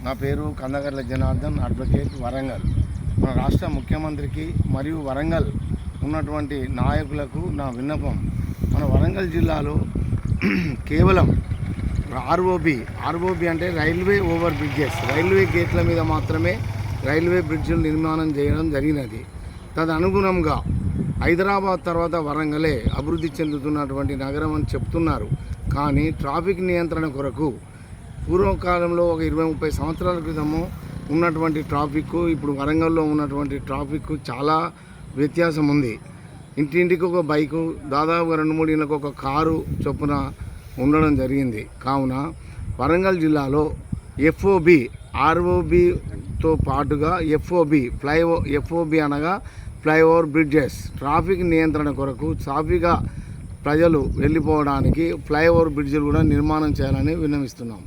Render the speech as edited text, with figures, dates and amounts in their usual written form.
నా పేరు కందగర్ల జనార్దన్, అడ్వకేట్, వరంగల్. మన రాష్ట్ర ముఖ్యమంత్రికి మరియు వరంగల్ ఉన్నటువంటి నాయకులకు నా విన్నపం, మన వరంగల్ జిల్లాలో కేవలం ఆర్ఓబి అంటే రైల్వే ఓవర్ బ్రిడ్జెస్, రైల్వే గేట్ల మీద మాత్రమే రైల్వే బ్రిడ్జిలు నిర్మాణం చేయడం జరిగినది. తదనుగుణంగా హైదరాబాద్ తర్వాత వరంగలే అభివృద్ధి చెందుతున్నటువంటి నగరం అని చెప్తున్నారు. కానీ ట్రాఫిక్ నియంత్రణ కొరకు పూర్వకాలంలో ఒక 20-30 సంవత్సరాల క్రితము ఉన్నటువంటి ట్రాఫిక్, ఇప్పుడు వరంగల్లో ఉన్నటువంటి ట్రాఫిక్ చాలా వ్యత్యాసం ఉంది. ఇంటింటికి ఒక బైకు, దాదాపుగా 2-3 ఇళ్ళకు ఒక కారు చొప్పున ఉండడం జరిగింది. కావున వరంగల్ జిల్లాలో ఎఫ్ఓబి, ఆర్ఓబితో పాటుగా ఎఫ్ఓబి అనగా ఫ్లైఓవర్ బ్రిడ్జెస్, ట్రాఫిక్ నియంత్రణ కొరకు సాఫీగా ప్రజలు వెళ్ళిపోవడానికి ఫ్లైఓవర్ బ్రిడ్జిలు కూడా నిర్మాణం చేయాలని విన్నవిస్తున్నాం.